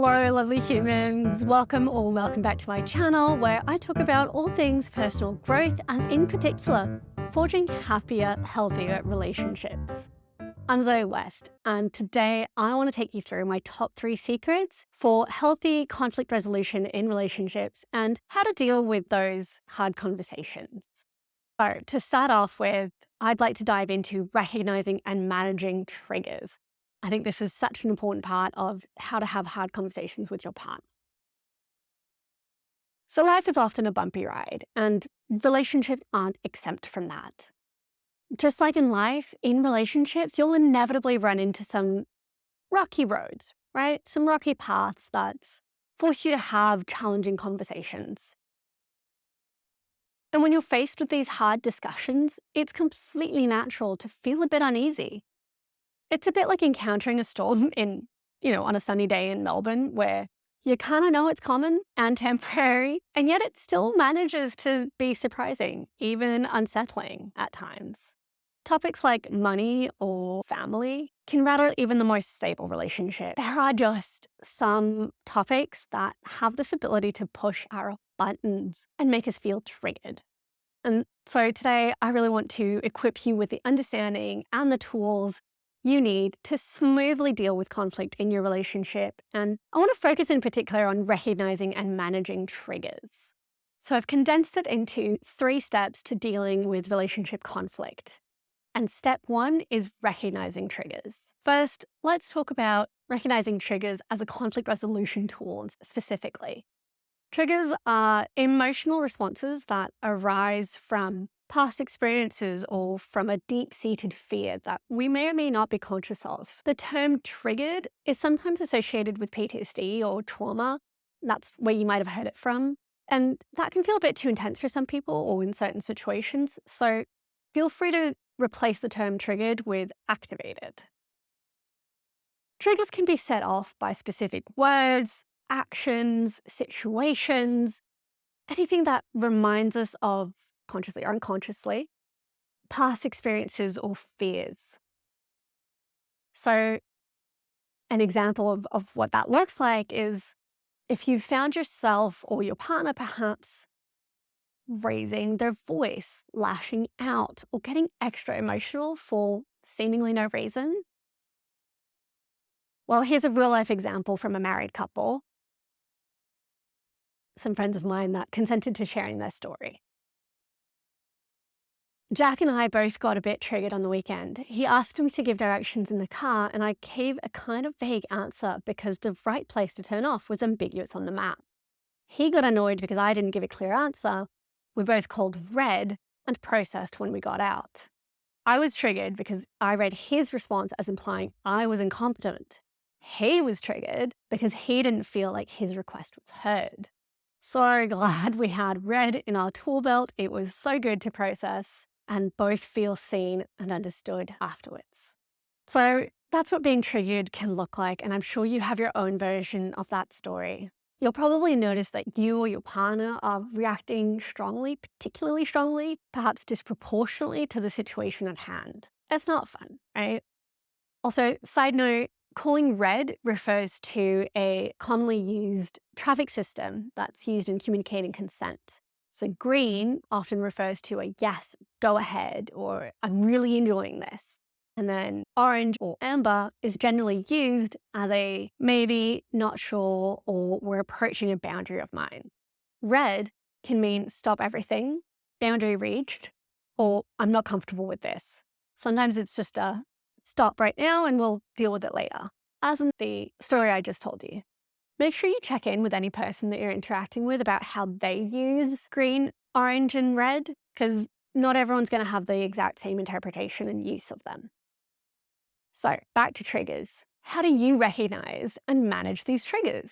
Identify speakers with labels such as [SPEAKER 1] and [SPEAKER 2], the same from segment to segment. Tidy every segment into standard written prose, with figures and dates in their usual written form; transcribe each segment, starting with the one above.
[SPEAKER 1] Hello, lovely humans. Welcome back to my channel where I talk about all things personal growth and in particular, forging happier, healthier relationships. I'm Zoe West, and today I want to take you through my top 3 secrets for healthy conflict resolution in relationships and how to deal with those hard conversations. So to start off with, I'd like to dive into recognizing and managing triggers. I think this is such an important part of how to have hard conversations with your partner. So life is often a bumpy ride, and relationships aren't exempt from that. Just like in life, in relationships, you'll inevitably run into some rocky roads, right? Some rocky paths that force you to have challenging conversations. And when you're faced with these hard discussions, it's completely natural to feel a bit uneasy. It's a bit like encountering a storm on a sunny day in Melbourne where you kind of know it's common and temporary, and yet it still manages to be surprising, even unsettling at times. Topics like money or family can rattle even the most stable relationship. There are just some topics that have this ability to push our buttons and make us feel triggered. And so today I really want to equip you with the understanding and the tools you need to smoothly deal with conflict in your relationship. And I want to focus in particular on recognizing and managing triggers. So I've condensed it into 3 steps to dealing with relationship conflict. And step 1 is recognizing triggers. First, let's talk about recognizing triggers as a conflict resolution tool specifically. Triggers are emotional responses that arise from past experiences or from a deep-seated fear that we may or may not be conscious of. The term triggered is sometimes associated with PTSD or trauma. That's where you might have heard it from. And that can feel a bit too intense for some people or in certain situations. So feel free to replace the term triggered with activated. Triggers can be set off by specific words, actions, situations, anything that reminds us of, consciously or unconsciously, past experiences or fears. So an example of what that looks like is if you found yourself or your partner perhaps raising their voice, lashing out, or getting extra emotional for seemingly no reason. Well, here's a real life example from a married couple. Some friends of mine that consented to sharing their story. Jack and I both got a bit triggered on the weekend. He asked me to give directions in the car, and I gave a kind of vague answer because the right place to turn off was ambiguous on the map. He got annoyed because I didn't give a clear answer. We both called red and processed when we got out. I was triggered because I read his response as implying I was incompetent. He was triggered because he didn't feel like his request was heard. So glad we had red in our tool belt. It was so good to process and both feel seen and understood afterwards. So that's what being triggered can look like, and I'm sure you have your own version of that story. You'll probably notice that you or your partner are reacting strongly, particularly strongly, perhaps disproportionately to the situation at hand. It's not fun, right? Also, side note, calling red refers to a commonly used traffic system that's used in communicating consent. So green often refers to a yes, go ahead, or I'm really enjoying this. And then orange or amber is generally used as a maybe, not sure, or we're approaching a boundary of mine. Red can mean stop everything, boundary reached, or I'm not comfortable with this. Sometimes it's just a stop right now and we'll deal with it later, as in the story I just told you. Make sure you check in with any person that you're interacting with about how they use green, orange, and red, because not everyone's going to have the exact same interpretation and use of them. So back to triggers. How do you recognize and manage these triggers?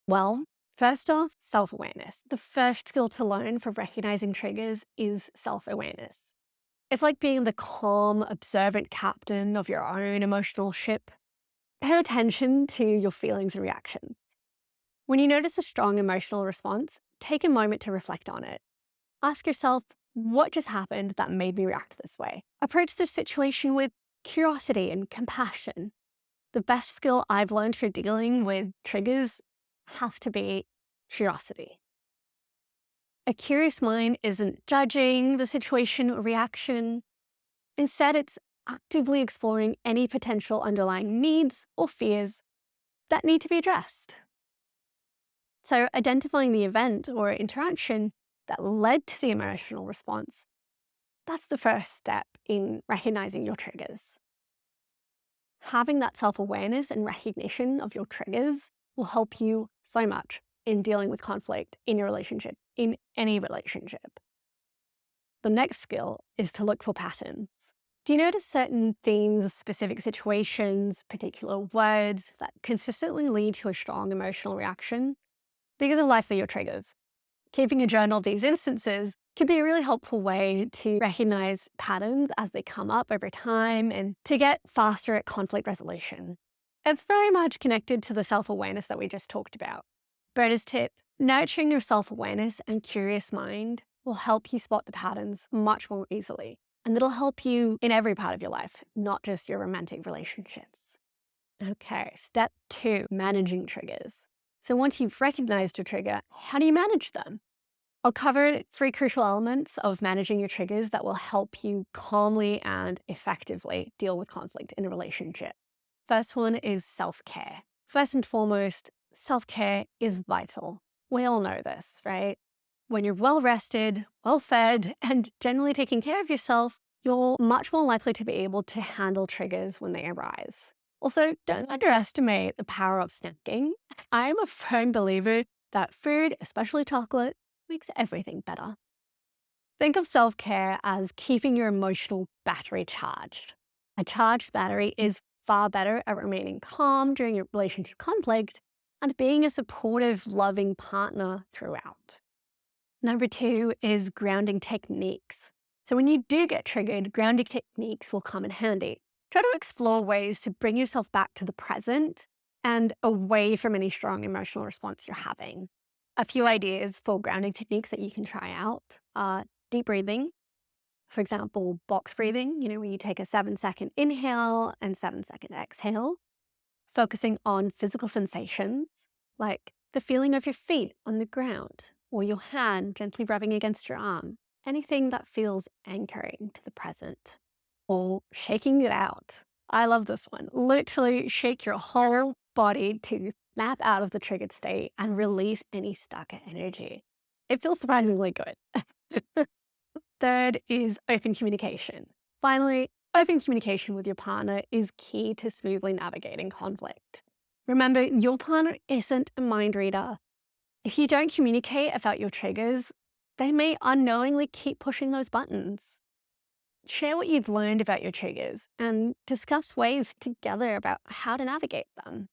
[SPEAKER 1] Well, first off, self-awareness. The first skill to learn for recognizing triggers is self-awareness. It's like being the calm, observant captain of your own emotional ship. Pay attention to your feelings and reactions. When you notice a strong emotional response, take a moment to reflect on it. Ask yourself, what just happened that made me react this way? Approach the situation with curiosity and compassion. The best skill I've learned for dealing with triggers has to be curiosity. A curious mind isn't judging the situation or reaction. Instead, it's actively exploring any potential underlying needs or fears that need to be addressed. So, identifying the event or interaction that led to the emotional response, that's the first step in recognizing your triggers. Having that self-awareness and recognition of your triggers will help you so much in dealing with conflict in your relationship, in any relationship. The next skill is to look for patterns. Do you notice certain themes, specific situations, particular words that consistently lead to a strong emotional reaction? These are likely your triggers. Keeping a journal of these instances can be a really helpful way to recognize patterns as they come up over time and to get faster at conflict resolution. It's very much connected to the self-awareness that we just talked about. Bonus tip, nurturing your self-awareness and curious mind will help you spot the patterns much more easily. And it'll help you in every part of your life, not just your romantic relationships. Okay, step 2, managing triggers. So once you've recognized your trigger, how do you manage them? I'll cover 3 crucial elements of managing your triggers that will help you calmly and effectively deal with conflict in a relationship. First one is self-care. First and foremost, self-care is vital. We all know this, right? When you're well-rested, well-fed, and generally taking care of yourself, you're much more likely to be able to handle triggers when they arise. Also, don't underestimate the power of snacking. I am a firm believer that food, especially chocolate, makes everything better. Think of self-care as keeping your emotional battery charged. A charged battery is far better at remaining calm during your relationship conflict and being a supportive, loving partner throughout. Number 2 is grounding techniques. So when you do get triggered, grounding techniques will come in handy. Try to explore ways to bring yourself back to the present and away from any strong emotional response you're having. A few ideas for grounding techniques that you can try out are deep breathing. For example, box breathing, where you take a 7-second inhale and 7-second exhale. Focusing on physical sensations, like the feeling of your feet on the ground or your hand gently rubbing against your arm. Anything that feels anchoring to the present. Or shaking it out. I love this one. Literally shake your whole body to snap out of the triggered state and release any stuck energy. It feels surprisingly good. Third is open communication. Finally, open communication with your partner is key to smoothly navigating conflict. Remember, your partner isn't a mind reader. If you don't communicate about your triggers, they may unknowingly keep pushing those buttons. Share what you've learned about your triggers and discuss ways together about how to navigate them.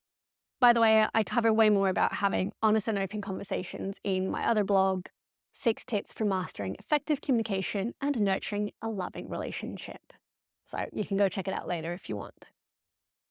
[SPEAKER 1] By the way, I cover way more about having honest and open conversations in my other blog, 6 Tips for Mastering Effective Communication and Nurturing a Loving Relationship. So you can go check it out later if you want.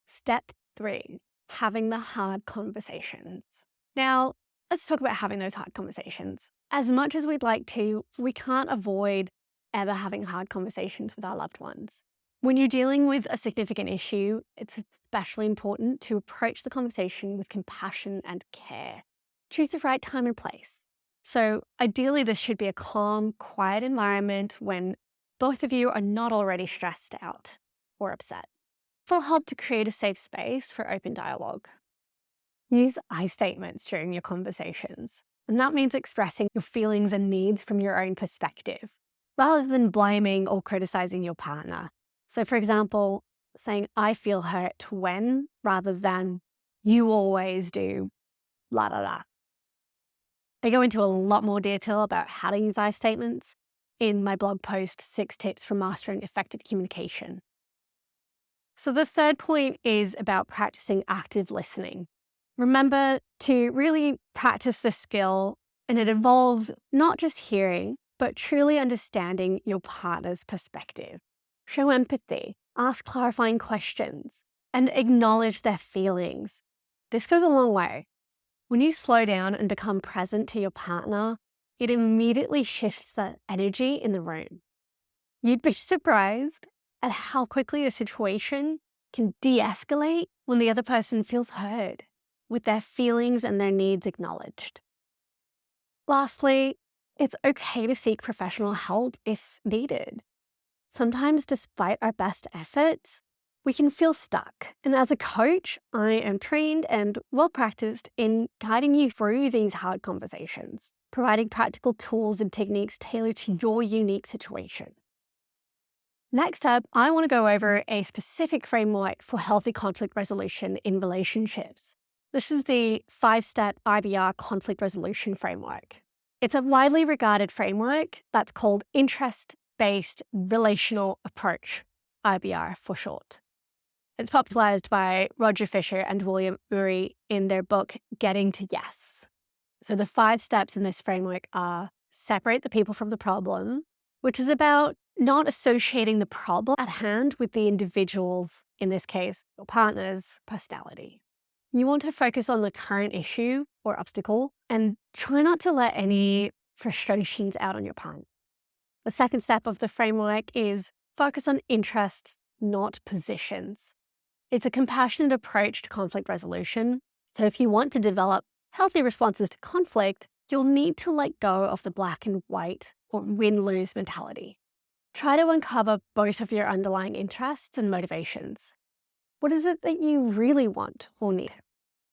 [SPEAKER 1] Step 3, having the hard conversations. Now, let's talk about having those hard conversations. As much as we'd like to, we can't avoid ever having hard conversations with our loved ones. When you're dealing with a significant issue, it's especially important to approach the conversation with compassion and care. Choose the right time and place. So ideally, this should be a calm, quiet environment when both of you are not already stressed out or upset. This will help to create a safe space for open dialogue. Use I statements during your conversations, and that means expressing your feelings and needs from your own perspective, rather than blaming or criticizing your partner. So for example, saying, I feel hurt when, rather than, you always do, la la la. I go into a lot more detail about how to use I statements in my blog post, 6 Tips for Mastering Effective Communication. So the third point is about practicing active listening. Remember to really practice this skill, and it involves not just hearing, but truly understanding your partner's perspective. Show empathy, ask clarifying questions, and acknowledge their feelings. This goes a long way. When you slow down and become present to your partner, it immediately shifts the energy in the room. You'd be surprised at how quickly a situation can de-escalate when the other person feels heard. with their feelings and their needs acknowledged. Lastly, it's okay to seek professional help if needed. Sometimes, despite our best efforts, we can feel stuck. And as a coach, I am trained and well practiced in guiding you through these hard conversations, providing practical tools and techniques tailored to your unique situation. Next up, I want to go over a specific framework for healthy conflict resolution in relationships. This is the 5-step IBR conflict resolution framework. It's a widely regarded framework that's called interest-based relational approach, IBR for short. It's popularized by Roger Fisher and William Ury in their book, Getting to Yes. So the 5 steps in this framework are: separate the people from the problem, which is about not associating the problem at hand with the individual's, in this case, your partner's personality. You want to focus on the current issue or obstacle and try not to let any frustrations out on your partner. The second step of the framework is focus on interests, not positions. It's a compassionate approach to conflict resolution. So if you want to develop healthy responses to conflict, you'll need to let go of the black and white or win-lose mentality. Try to uncover both of your underlying interests and motivations. What is it that you really want or need?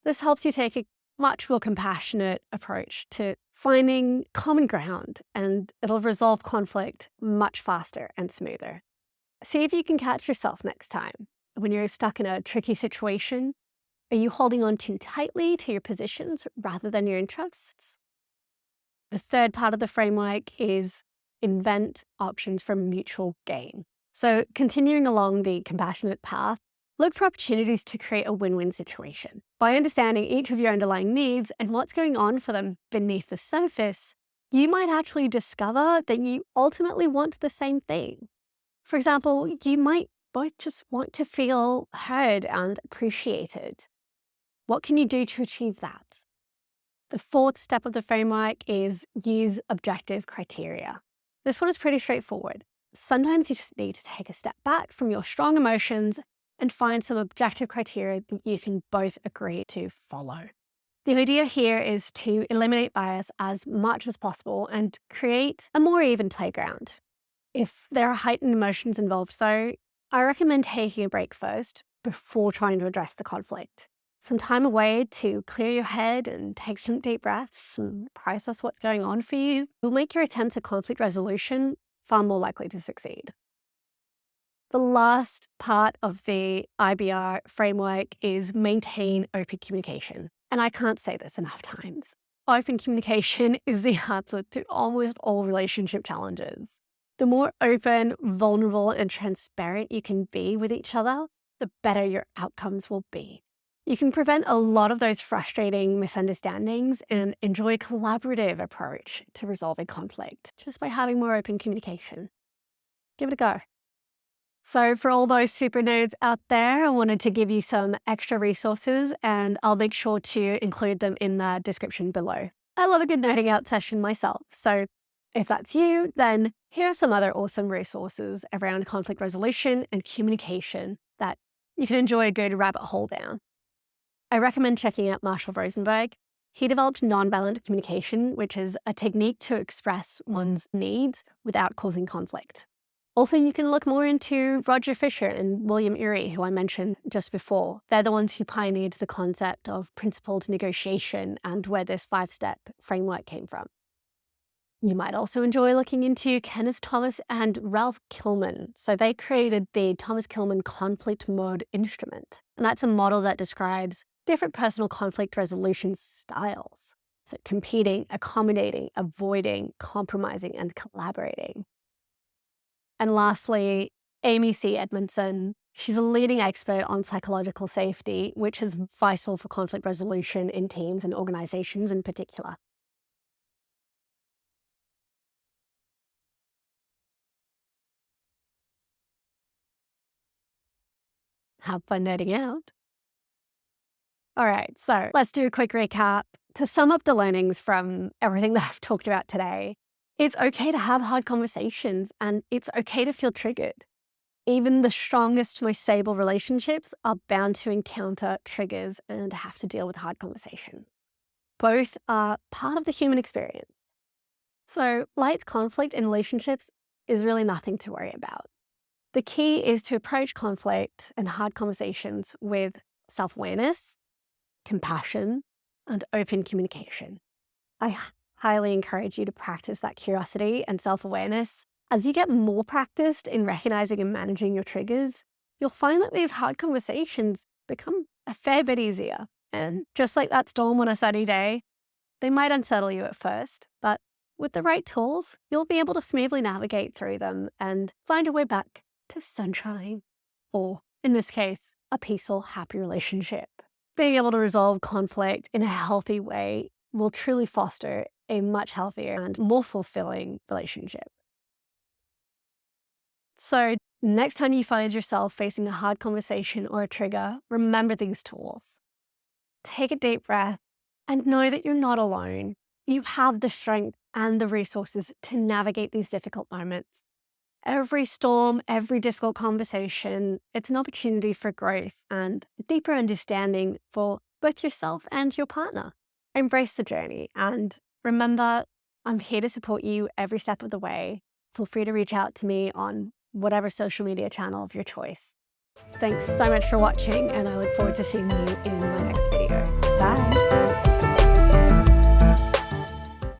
[SPEAKER 1] This helps you take a much more compassionate approach to finding common ground, and it'll resolve conflict much faster and smoother. See if you can catch yourself next time. When you're stuck in a tricky situation, are you holding on too tightly to your positions rather than your interests? The third part of the framework is invent options for mutual gain. So continuing along the compassionate path, look for opportunities to create a win-win situation. By understanding each of your underlying needs and what's going on for them beneath the surface, you might actually discover that you ultimately want the same thing. For example, you might both just want to feel heard and appreciated. What can you do to achieve that? The fourth step of the framework is use objective criteria. This one is pretty straightforward. Sometimes you just need to take a step back from your strong emotions and find some objective criteria that you can both agree to follow. The idea here is to eliminate bias as much as possible and create a more even playground. If there are heightened emotions involved, though, I recommend taking a break first before trying to address the conflict. Some time away to clear your head and take some deep breaths and process what's going on for you will make your attempt at conflict resolution far more likely to succeed. The last part of the IBR framework is maintain open communication. And I can't say this enough times. Open communication is the answer to almost all relationship challenges. The more open, vulnerable, and transparent you can be with each other, the better your outcomes will be. You can prevent a lot of those frustrating misunderstandings and enjoy a collaborative approach to resolving conflict just by having more open communication. Give it a go. So for all those super nerds out there, I wanted to give you some extra resources, and I'll make sure to include them in the description below. I love a good nerding out session myself, so if that's you, then here are some other awesome resources around conflict resolution and communication that you can enjoy a good rabbit hole down. I recommend checking out Marshall Rosenberg. He developed Nonviolent Communication, which is a technique to express one's needs without causing conflict. Also, you can look more into Roger Fisher and William Ury, who I mentioned just before. They're the ones who pioneered the concept of principled negotiation and where this 5-step framework came from. You might also enjoy looking into Kenneth Thomas and Ralph Kilman. So they created the Thomas Kilman conflict mode instrument. And that's a model that describes different personal conflict resolution styles. So competing, accommodating, avoiding, compromising, and collaborating. And lastly, Amy C. Edmondson. She's a leading expert on psychological safety, which is vital for conflict resolution in teams and organizations in particular. Have fun nerding out. All right, so let's do a quick recap. To sum up the learnings from everything that I've talked about today, it's okay to have hard conversations and it's okay to feel triggered. Even the strongest, most stable relationships are bound to encounter triggers and have to deal with hard conversations. Both are part of the human experience. So light conflict in relationships is really nothing to worry about. The key is to approach conflict and hard conversations with self-awareness, compassion, and open communication. I highly encourage you to practice that curiosity and self-awareness. As you get more practiced in recognizing and managing your triggers, you'll find that these hard conversations become a fair bit easier. And just like that storm on a sunny day, they might unsettle you at first, but with the right tools, you'll be able to smoothly navigate through them and find a way back to sunshine, or in this case, a peaceful, happy relationship. Being able to resolve conflict in a healthy way will truly foster a much healthier and more fulfilling relationship. So next time you find yourself facing a hard conversation or a trigger, remember these tools. Take a deep breath and know that you're not alone. You have the strength and the resources to navigate these difficult moments. Every storm, every difficult conversation, it's an opportunity for growth and a deeper understanding for both yourself and your partner. Embrace the journey and remember, I'm here to support you every step of the way. Feel free to reach out to me on whatever social media channel of your choice. Thanks so much for watching, and I look forward to seeing you in my next video. Bye.